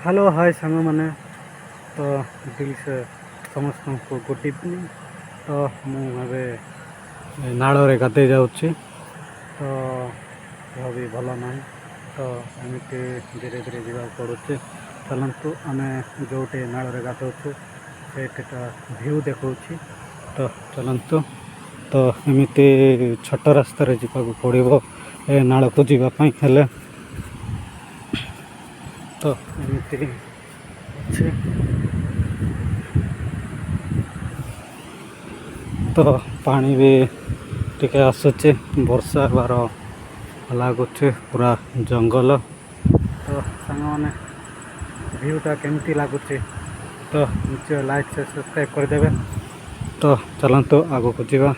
Hello hi सांग मैंने तो दिल से समस्त को गुड इवनिंग। तो मुझे नाल गाधे जाऊँगी तो देह भी भल ना तो एमती धीरे धीरे जावाक पड़ुचे। चलतु आम जोटे नाल गाधोचु सेटा भ्यू देखा तो चलतु तो एमती छोट रास्त जावाक पड़ो ए नाल को जीवाई हेले तो एमती अच्छे तो पानी भी टिके आसुचे वर्षा बार लगुच पूरा जंगल। तो सांग मैंने भ्यूटा केमती लगुच तो निश्चय लाइक से सब्सक्राइब करदे। तो चलतु आग को जीवा।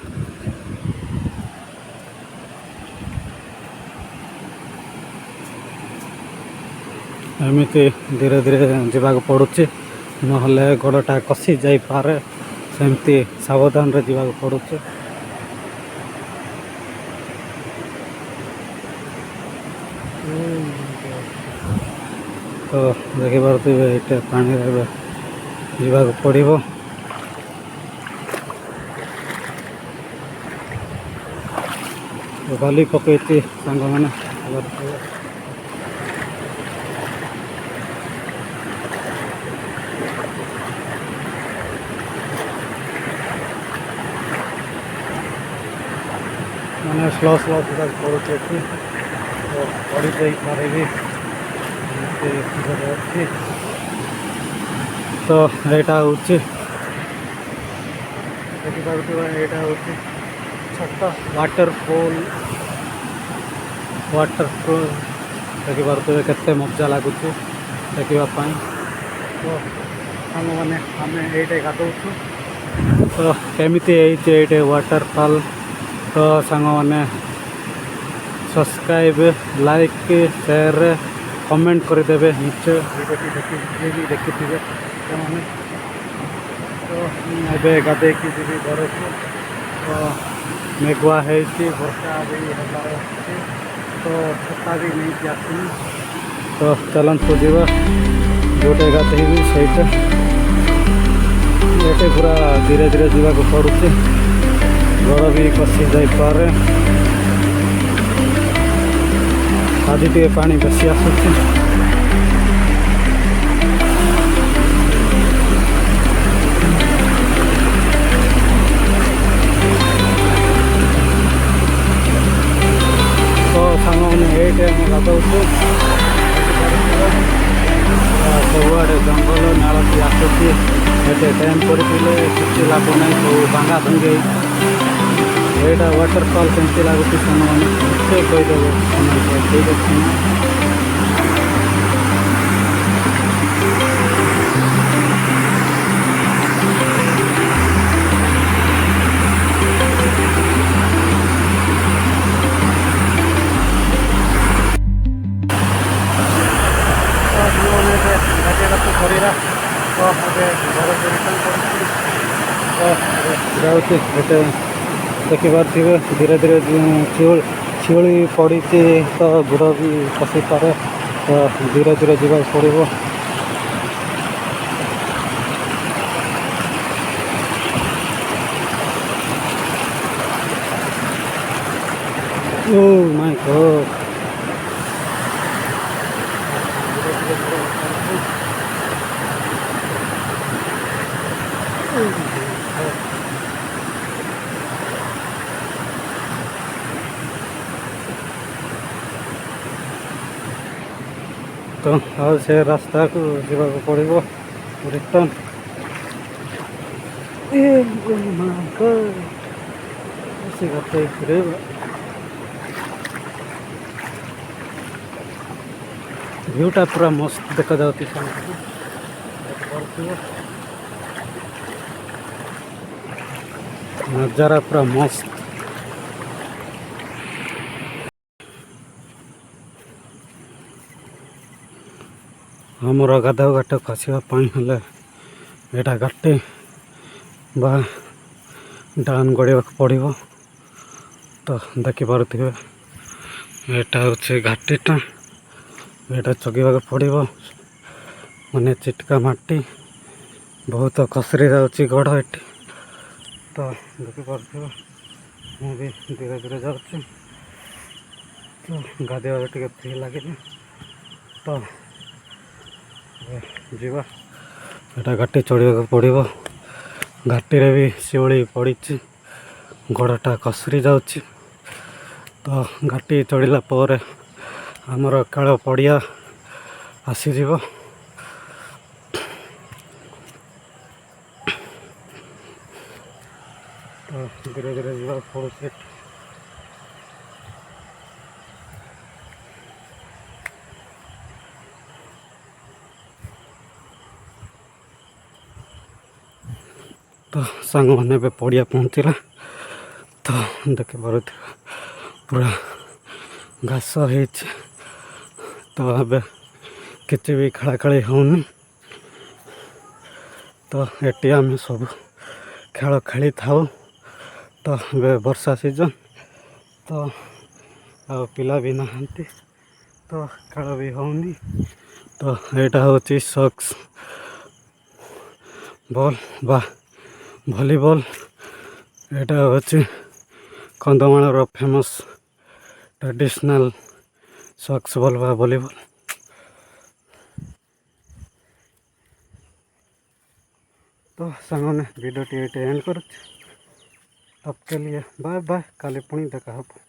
एमती धीरे धीरे जावाक पड़ुची नहले गोड़टा कसी जापे सेमती सावधान रे जावाक पड़ुची। तो देखिपे ये पानी जावाक पड़ो। गली पकई सांग मैंने मैंने स्लो स्लो जावाक पड़ुचे तो पड़ी जापे भी अच्छी। तो यहाँ हूँ देखिपे यहाँ हूँ छोट वाटरफॉल देखिपे केते मजा लगुच देखापी। तो सांग मैंने आम ये गाधोचु तो केमिति ये वाटरफॉल तो सांग मैंने सब्सक्राइब लाइक शेयर कमेंट करदे निश्चय वीडियो भी देखी थे। तो ये गाधे की जी घर को तो मेघुआ है वर्षा भी हमारे तो छता भी नहीं आसनी। तो चलतु जीवा जोटे गाधे भी सही ये पूरा धीरे धीरे जावाक पड़ुचे गोड़ भी कसी जापे आज टे पानी बेसी आसुची। तो सांग मैंने ये गाधोचु सबुआड़े जंगल नाल भी आसुची ये डैम कर किसी लगुना सब भांगा भांगे यहाँ वाटरफॉल केमती लगुच सांग मैंने निश्चय कहीदेवे ठीक अच्छे। तो देखिपे धीरे धीरे शिवली पड़ी तो गोड़ भी खसी पारे तो धीरे धीरे जावाक पड़ो। ओह माय गॉड तो आज से रास्ता को जावाक पड़ो रिटर्न। भ्यूटा पूरा मस्त देखा जाती नजारा पूरा मस्त। आमर गाधा घाट खसवाई हेले यहाँ घाटे बा डान गड़ाक पड़ो। तो देखिपे यहाँ हूँ घाटीटा यहाँ जगवाक पड़ो ମାନେ ଚିଟକା ମାଟି ବହୁତ କସରି ଯାଉଛି ଗୋଡ଼ ଏଠି। ତ ଦେଖିପାରୁଥିବ ମୁଁ ବି ଧୀରେ ଧୀରେ ଯାଉଛି। ତ ଗାଧୋଇବାକୁ ଟିକେ ଫ୍ରି ଲାଗିଲା ତ ଯିବା। ଏଇଟା ଘାଟି ଚଢ଼ିବାକୁ ପଡ଼ିବ। ଘାଟିରେ ବି ଶିଉଳି ପଡ଼ିଛି, ଗୋଡ଼ଟା କସରି ଯାଉଛି। ତ ଘାଟି ଚଢ଼ିଲା ପରେ ଆମର ଖେଳ ପଡ଼ିଆ ଆସିଯିବ। ତ ଧୀରେ ଧୀରେ ଯିବାକୁ ପଡ଼ୁଛି। ତ ସାଙ୍ଗମାନେ ଏବେ ପଡ଼ିଆ ପହଞ୍ଚିଲା। ତ ଦେଖିପାରୁଥିବ ପୁରା ଘାସ ହେଇଛି। ତ ଏବେ କିଛି ବି ଖେଳାଖେଳି ହେଉନି। ତ ଏଠି ଆମେ ସବୁ ଖେଳ ଖେଳିଥାଉ। ତ ଏବେ ବର୍ଷା ସିଜନ୍, ତ ଆଉ ପିଲା ବି ନାହାନ୍ତି, ତ ଖେଳ ବି ହେଉନି। ତ ଏଇଟା ହେଉଛି ସକ୍ସ ବଲ୍ ବା ଭଲିବଲ୍। ଏଇଟା ହେଉଛି କନ୍ଧମାଳର ଫେମସ୍ ଟ୍ରାଡ଼ିସନାଲ୍ ସକ୍ସ ବଲ୍ ବା ଭଲିବଲ୍। ତ ସାଙ୍ଗମାନେ ଭିଡ଼ିଓଟି ଏଇଠି ଏଣ୍ଡ କରୁଛି। ତବ୍ କେ लिए ବାଏ ବାଏ, କାଲି ପୁଣି ଦେଖା ହେବ।